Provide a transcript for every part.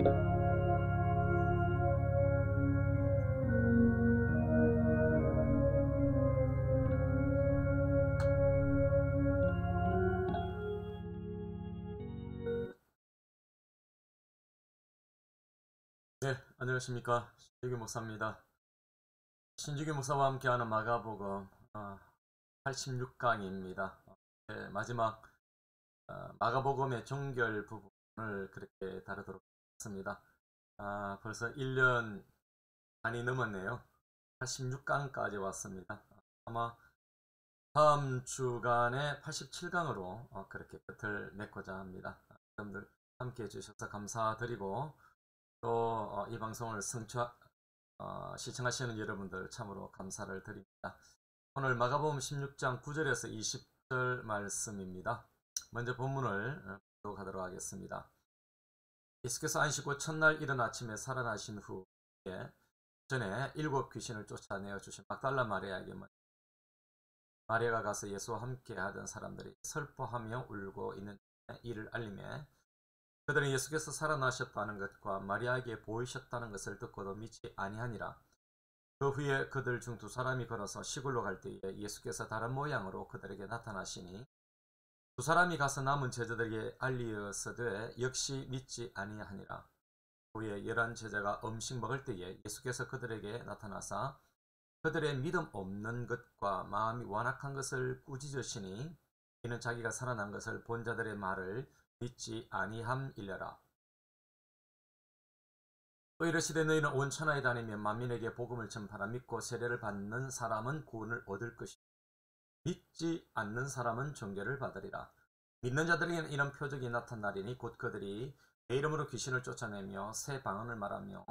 네, 안녕하십니까. 신주기 목사입니다. 신주기 목사와 함께하는 마가복음 86강입니다. 마지막 마가복음의 종결 부분을 그렇게 다루도록 하겠습니다. 벌써 1년 반이 넘었네요. 86강까지 왔습니다. 아마 다음 주간에 87강으로 그렇게 끝을 맺고자 합니다. 여러분들 함께 해주셔서 감사드리고 또 이 방송을 시청하시는 여러분들 참으로 감사를 드립니다. 오늘 마가복음 16장 9절에서 20절 말씀입니다. 먼저 본문을 보도록 하겠습니다. 예수께서 안식 후 첫날 이른 아침에 살아나신 후에 전에 7 귀신을 쫓아내어 주신 막달라 마리아에게 마리아가 가서 예수와 함께 하던 사람들이 슬퍼하며 울고 있는 이를 알림해 그들은 예수께서 살아나셨다는 것과 마리아에게 보이셨다는 것을 듣고도 믿지 아니하니라. 그 후에 그들 중 2 사람이 걸어서 시골로 갈 때에 예수께서 다른 모양으로 그들에게 나타나시니 2 사람이 가서 남은 제자들에게 알리어서되 역시 믿지 아니하니라. 그 후에 11 제자가 음식 먹을 때에 예수께서 그들에게 나타나사 그들의 믿음 없는 것과 마음이 완악한 것을 꾸짖으시니 이는 자기가 살아난 것을 본 자들의 말을 믿지 아니함이려라. 또 이르시되 너희는 온 천하에 다니며 만민에게 복음을 전파하라. 믿고 세례를 받는 사람은 구원을 얻을 것이요 믿지 않는 사람은 정죄를 받으리라. 믿는 자들에게는 이런 표적이 나타나리니 곧 그들이 내 이름으로 귀신을 쫓아내며 새 방언을 말하며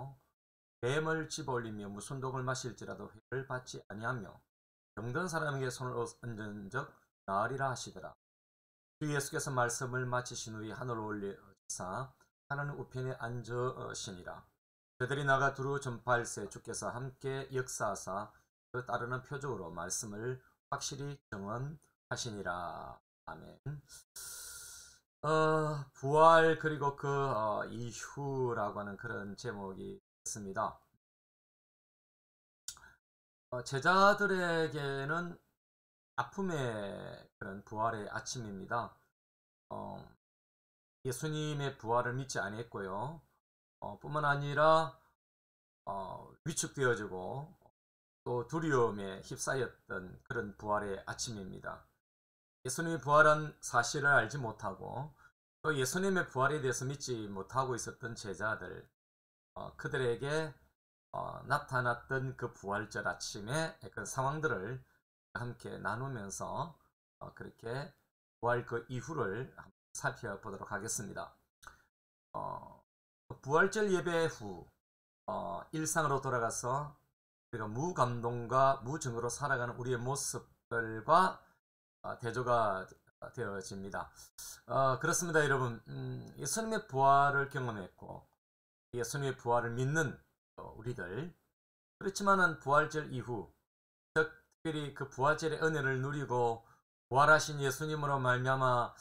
뱀을 집어올리며 무슨 독을 마실지라도 해를 받지 아니하며 병든 사람에게 손을 얹은 적 나으리라 하시더라. 주 예수께서 말씀을 마치신 후에 하늘로 올리사 하나님 우편에 앉으시니라. 그들이 나가 두루 전파할새 주께서 함께 역사하사 그 따르는 표적으로 말씀을 확실히 증언하시니라. 아멘. 부활 그리고 그 이후라고 하는 그런 제목이 있습니다. 제자들에게는 아픔의 그런 부활의 아침입니다. 예수님의 부활을 믿지 아니했고요. 뿐만 아니라 위축되어지고 또 두려움에 휩싸였던 그런 부활의 아침입니다. 예수님이 부활한 사실을 알지 못하고 또 예수님의 부활에 대해서 믿지 못하고 있었던 제자들, 그들에게 나타났던 그 부활절 아침의 그 상황들을 함께 나누면서 그렇게 부활 그 이후를 살펴보도록 하겠습니다. 부활절 예배 후 일상으로 돌아가서 우리가 무감동과 무증오로 살아가는 우리의 모습들과 대조가 되어집니다. 그렇습니다, 여러분. 예수님의 부활을 경험했고 예수님의 부활을 믿는 우리들, 그렇지만은 부활절 이후 특별히 그 부활절의 은혜를 누리고 부활하신 예수님으로 말미암아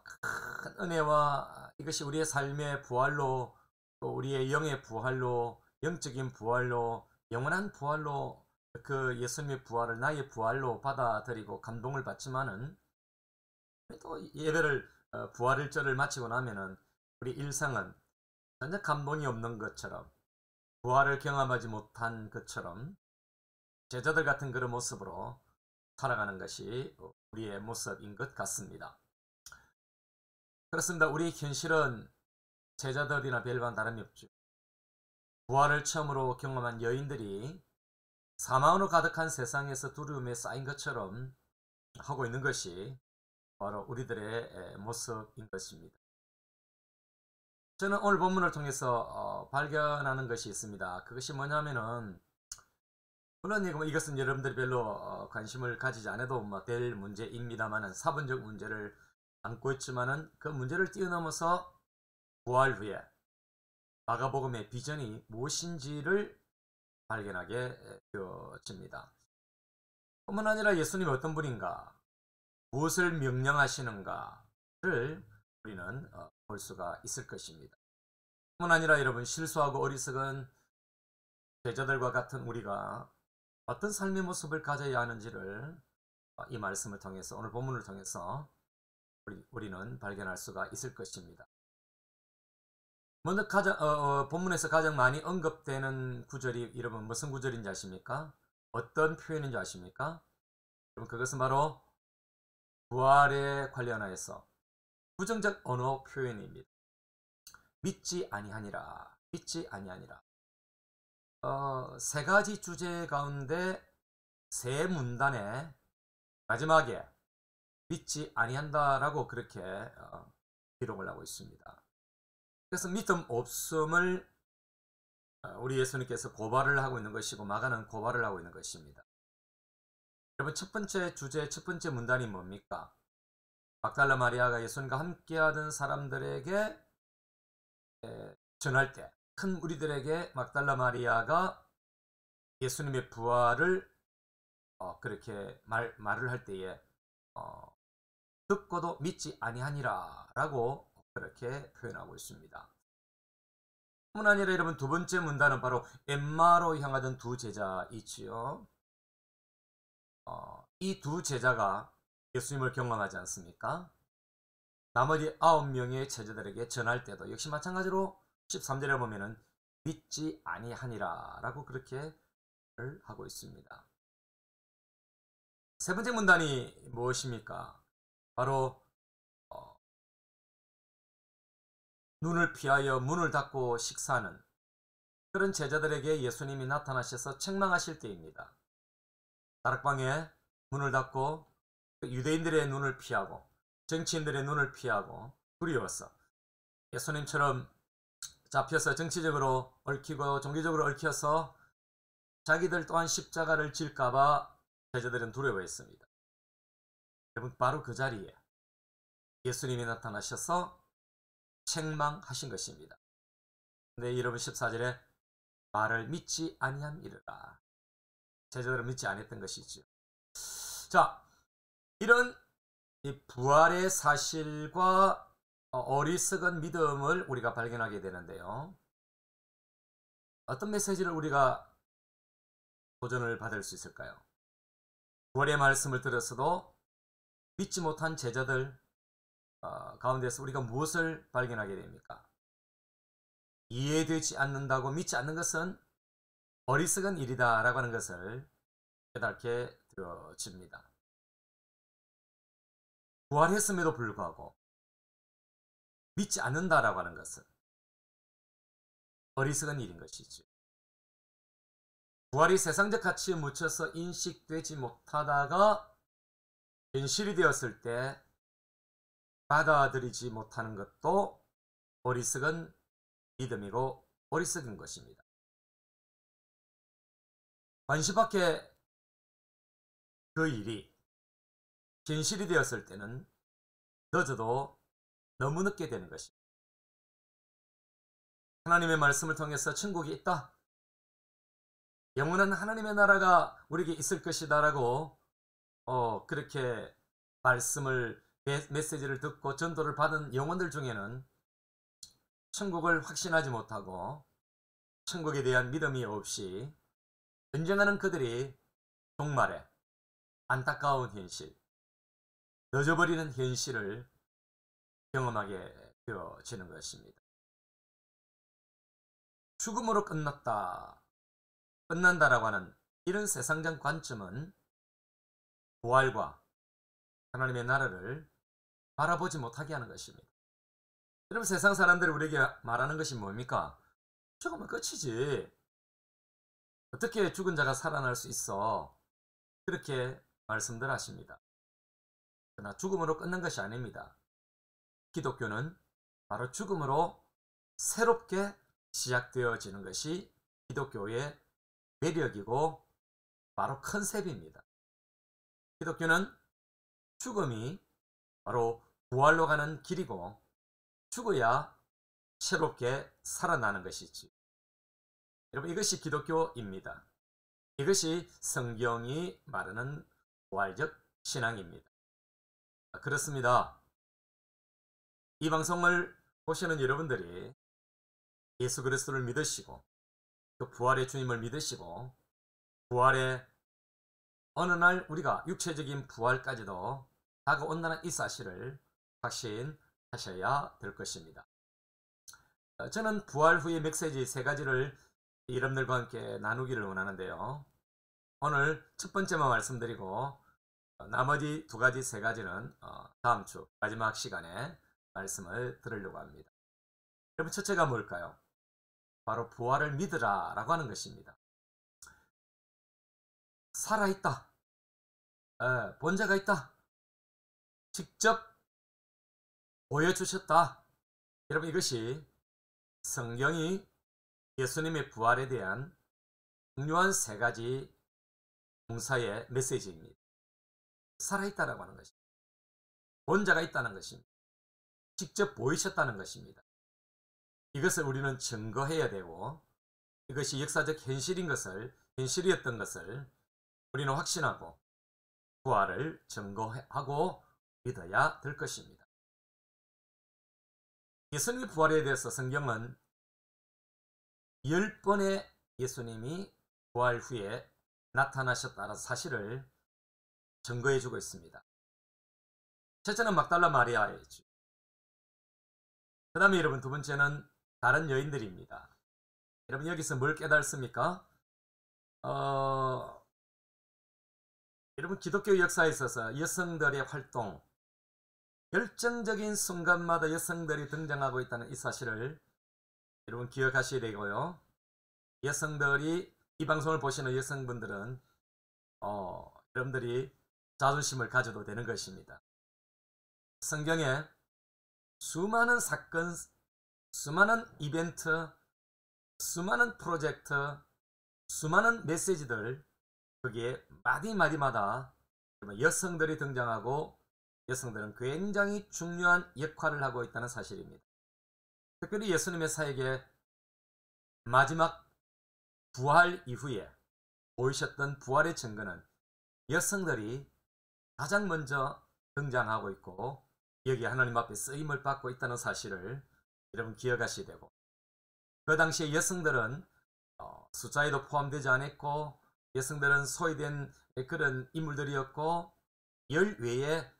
큰 은혜와 이것이 우리의 삶의 부활로 또 우리의 영의 부활로 영적인 부활로 영원한 부활로 그 예수님의 부활을 나의 부활로 받아들이고 감동을 받지만은 또 예배를 부활일절을 마치고 나면은 우리 일상은 전혀 감동이 없는 것처럼 부활을 경험하지 못한 것처럼 제자들 같은 그런 모습으로 살아가는 것이 우리의 모습인 것 같습니다. 그렇습니다. 우리 현실은 제자들이나 별반 다름이 없죠. 부활을 처음으로 경험한 여인들이 사망으로 가득한 세상에서 두려움에 쌓인 것처럼 하고 있는 것이 바로 우리들의 모습인 것입니다. 저는 오늘 본문을 통해서 발견하는 것이 있습니다. 그것이 뭐냐면은 물론 이것은 여러분들이 별로 관심을 가지지 않아도 될 문제입니다만은 사본적 문제를 안고 있지만은 그 문제를 뛰어넘어서 부활 후에 마가복음의 비전이 무엇인지를 발견하게 되어집니다. 뿐만 아니라 예수님이 어떤 분인가, 무엇을 명령하시는가를 우리는 볼 수가 있을 것입니다. 뿐 아니라 여러분, 실수하고 어리석은 제자들과 같은 우리가 어떤 삶의 모습을 가져야 하는지를 이 말씀을 통해서, 오늘 본문을 통해서 우리는 발견할 수가 있을 것입니다. 먼저 본문에서 가장 많이 언급되는 구절이 여러분 무슨 구절인지 아십니까? 어떤 표현인지 아십니까? 여러분, 그것은 바로 부활에 관련하여서 부정적 언어 표현입니다. 믿지 아니하니라, 믿지 아니하니라. 세 가지 주제 가운데 세 문단의 마지막에 믿지 아니한다라고 그렇게 기록을 하고 있습니다. 그래서 믿음 없음을 우리 예수님께서 고발을 하고 있는 것이고, 마가는 고발을 하고 있는 것입니다. 여러분, 첫 번째 주제, 첫 번째 문단이 뭡니까? 막달라 마리아가 예수님과 함께하던 사람들에게 전할 때, 큰 무리들에게 막달라 마리아가 예수님의 부활을 그렇게 말을 할 때에 듣고도 믿지 아니하니라 라고 그렇게 표현하고 있습니다. 뿐 아니라 여러분, 두 번째 문단은 바로 엠마로 향하던 두 제자이지요. 이 두 제자가 예수님을 경험하지 않습니까? 나머지 9명의 제자들에게 전할 때도 역시 마찬가지로 13절에 보면은 믿지 아니하니라 라고 그렇게 하고 있습니다. 세 번째 문단이 무엇입니까? 바로 눈을 피하여 문을 닫고 식사하는 그런 제자들에게 예수님이 나타나셔서 책망하실 때입니다. 다락방에 문을 닫고 유대인들의 눈을 피하고 정치인들의 눈을 피하고 두려워서 예수님처럼 잡혀서 정치적으로 얽히고 종교적으로 얽혀서 자기들 또한 십자가를 질까봐 제자들은 두려워했습니다. 여러분, 바로 그 자리에 예수님이 나타나셔서 책망하신 것입니다. 근데 여러분, 14절에 말을 믿지 아니함이르라. 제자들은 믿지 않았던 것이죠. 자, 이런 이 부활의 사실과 어리석은 믿음을 우리가 발견하게 되는데요. 어떤 메시지를 우리가 도전을 받을 수 있을까요? 부활의 말씀을 들었어도 믿지 못한 제자들 가운데서 우리가 무엇을 발견하게 됩니까? 이해되지 않는다고 믿지 않는 것은 어리석은 일이다 라고 하는 것을 깨닫게 되어집니다. 부활했음에도 불구하고 믿지 않는다라고 하는 것은 어리석은 일인 것이죠. 부활이 세상적 가치에 묻혀서 인식되지 못하다가 현실이 되었을 때 받아들이지 못하는 것도 어리석은 믿음이고 어리석은 것입니다. 관심밖에 그 일이 현실이 되었을 때는 늦어도 너무 늦게 되는 것입니다. 하나님의 말씀을 통해서 천국이 있다, 영원한 하나님의 나라가 우리에게 있을 것이다 라고 그렇게 말씀을, 메시지를 듣고 전도를 받은 영혼들 중에는 천국을 확신하지 못하고 천국에 대한 믿음이 없이 전쟁하는 그들이 종말에 안타까운 현실, 늦어버리는 현실을 경험하게 되어지는 것입니다. 죽음으로 끝난다라고 하는 이런 세상적 관점은 부활과 하나님의 나라를 바라보지 못하게 하는 것입니다. 여러분, 세상 사람들이 우리에게 말하는 것이 뭡니까? 죽으면 끝이지. 어떻게 죽은 자가 살아날 수 있어? 그렇게 말씀들 하십니다. 그러나 죽음으로 끝난 것이 아닙니다. 기독교는 바로 죽음으로 새롭게 시작되어지는 것이 기독교의 매력이고 바로 컨셉입니다. 기독교는 죽음이 바로 부활로 가는 길이고 죽어야 새롭게 살아나는 것이지. 여러분, 이것이 기독교입니다. 이것이 성경이 말하는 부활적 신앙입니다. 그렇습니다. 이 방송을 보시는 여러분들이 예수 그리스도를 믿으시고 그 부활의 주님을 믿으시고 부활의 어느 날 우리가 육체적인 부활까지도 다가온다는 이 사실을 확신하셔야 될 것입니다. 저는 부활 후의 메시지 세 가지를 여러분들과 함께 나누기를 원하는데요. 오늘 첫 번째만 말씀드리고 나머지 두 가지 세 가지는 다음 주 마지막 시간에 말씀을 드리려고 합니다. 여러분, 첫째가 뭘까요? 바로 부활을 믿으라 라고 하는 것입니다. 살아있다. 본자가 있다. 직접 보여주셨다. 여러분, 이것이 성경이 예수님의 부활에 대한 중요한 세 가지 동사의 메시지입니다. 살아있다라고 하는 것입니다. 본자가 있다는 것입니다. 직접 보이셨다는 것입니다. 이것을 우리는 증거해야 되고 이것이 역사적 현실이었던 것을 우리는 확신하고 부활을 증거하고 믿어야 될 것입니다. 예수님의 부활에 대해서 성경은 10번의 예수님이 부활 후에 나타나셨다는 사실을 증거해주고 있습니다. 첫째는 막달라 마리아이죠. 그 다음에 여러분, 두 번째는 다른 여인들입니다. 여러분, 여기서 뭘 깨달습니까? 여러분, 기독교 역사에 있어서 여성들의 활동, 결정적인 순간마다 여성들이 등장하고 있다는 이 사실을 여러분 기억하셔야 되고요. 여성들이 이 방송을 보시는 여성분들은 여러분들이 자존심을 가져도 되는 것입니다. 성경에 수많은 사건, 수많은 이벤트, 수많은 프로젝트, 수많은 메시지들, 거기에 마디마디마다 여성들이 등장하고 여성들은 굉장히 중요한 역할을 하고 있다는 사실입니다. 특별히 예수님의 사역의 마지막 부활 이후에 보이셨던 부활의 증거는 여성들이 가장 먼저 등장하고 있고 여기 하나님 앞에 쓰임을 받고 있다는 사실을 여러분 기억하셔야 되고, 그 당시에 여성들은 숫자에도 포함되지 않았고 여성들은 소외된 그런 인물들이었고 열외의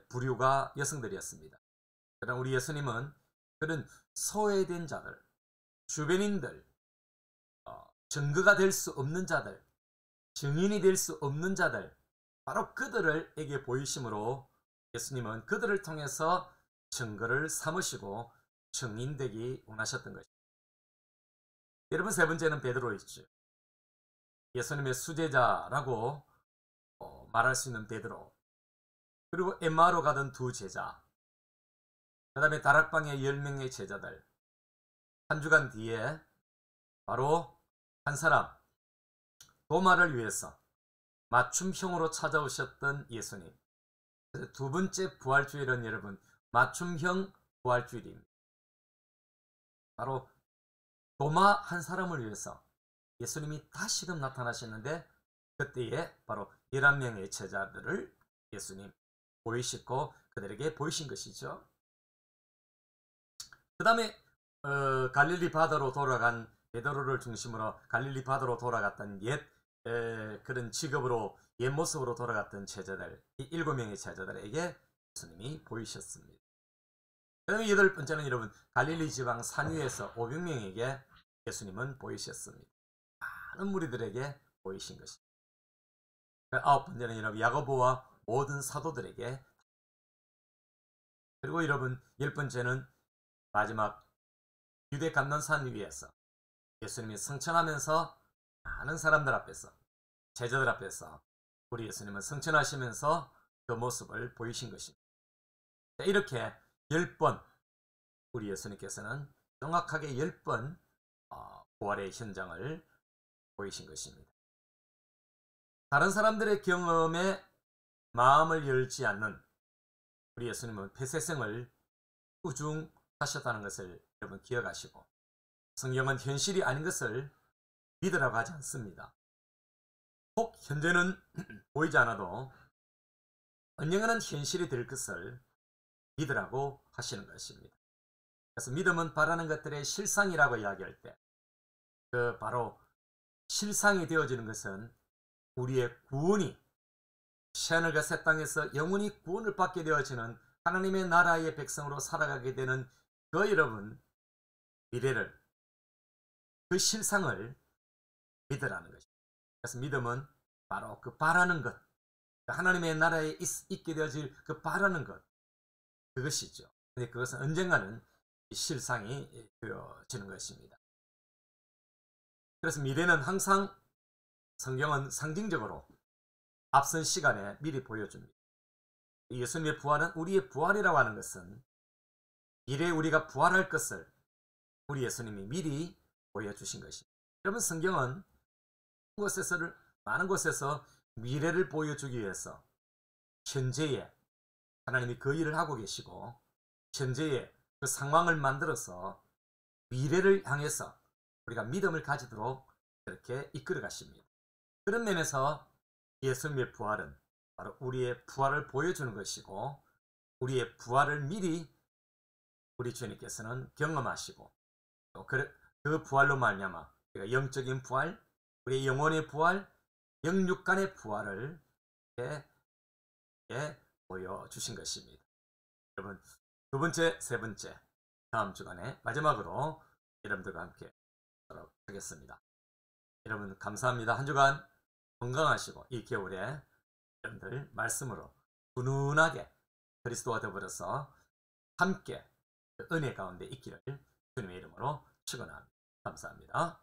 부류가 여성들이었습니다. 그러나 우리 예수님은 그런 소외된 자들, 주변인들, 증거가 될 수 없는 자들, 증인이 될 수 없는 자들, 바로 그들에게 보이심으로 예수님은 그들을 통해서 증거를 삼으시고 증인되기 원하셨던 것입니다. 여러분, 세 번째는 베드로이죠. 예수님의 수제자라고 말할 수 있는 베드로, 그리고 엠마오로 가던 두 제자, 그 다음에 다락방의 10명의 제자들, 한 주간 뒤에 바로 한 사람, 도마를 위해서 맞춤형으로 찾아오셨던 예수님. 그래서 두 번째 부활주일은 여러분 맞춤형 부활주일입니다. 바로 도마 한 사람을 위해서 예수님이 다시금 나타나셨는데 그때에 바로 11명의 제자들을 예수님 보이시고 그들에게 보이신 것이죠. 그 다음에 갈릴리 바다로 돌아간 베드로를 중심으로 갈릴리 바다로 돌아갔던 그런 직업으로 옛 모습으로 돌아갔던 제자들, 이 7명의 제자들에게 예수님이 보이셨습니다. 그 다음에 8번째는 여러분 갈릴리 지방 산 위에서 500명에게 예수님은 보이셨습니다. 많은 무리들에게 보이신 것입니다. 9번째는 여러분 야고보와 모든 사도들에게, 그리고 여러분 10번째는 마지막 유대 감난산 위에서 예수님이 성천하면서 많은 사람들 앞에서, 제자들 앞에서 우리 예수님은 성천하시면서 그 모습을 보이신 것입니다. 이렇게 10번 우리 예수님께서는 정확하게 10번 부활의 현장을 보이신 것입니다. 다른 사람들의 경험에 마음을 열지 않는 우리 예수님은 폐쇄성을 꾸중하셨다는 것을 여러분 기억하시고, 성경은 현실이 아닌 것을 믿으라고 하지 않습니다. 혹 현재는 보이지 않아도 언젠가는 현실이 될 것을 믿으라고 하시는 것입니다. 그래서 믿음은 바라는 것들의 실상이라고 이야기할 때 그 바로 실상이 되어지는 것은 우리의 구원이 새하늘과 새 땅에서 영원히 구원을 받게 되어지는 하나님의 나라의 백성으로 살아가게 되는 그 여러분 미래를 그 실상을 믿으라는 것입니다. 그래서 믿음은 바로 그 바라는 것, 하나님의 나라에 있게 되어질 그 바라는 것, 그것이죠. 근데 그것은 언젠가는 실상이 되어지는 것입니다. 그래서 미래는 항상 성경은 상징적으로 앞선 시간에 미리 보여줍니다. 예수님의 부활은 우리의 부활이라고 하는 것은 미래에 우리가 부활할 것을 우리 예수님이 미리 보여주신 것입니다. 여러분 성경은 많은 곳에서 미래를 보여주기 위해서 현재에 하나님이 그 일을 하고 계시고 현재에 그 상황을 만들어서 미래를 향해서 우리가 믿음을 가지도록 그렇게 이끌어 가십니다. 그런 면에서 예수님의 부활은 바로 우리의 부활을 보여주는 것이고 우리의 부활을 미리 우리 주님께서는 경험하시고 또 그 부활로 말미암아 우리가 영적인 부활, 우리의 영혼의 부활, 영육간의 부활을 보여주신 것입니다. 여러분 두 번째, 세 번째 다음 주간에 마지막으로 여러분들과 함께 하도록 하겠습니다. 여러분 감사합니다. 한 주간 건강하시고 이 겨울에 여러분들 말씀으로 훈훈하게 그리스도와 더불어서 함께 은혜 가운데 있기를 주님의 이름으로 축원합니다. 감사합니다.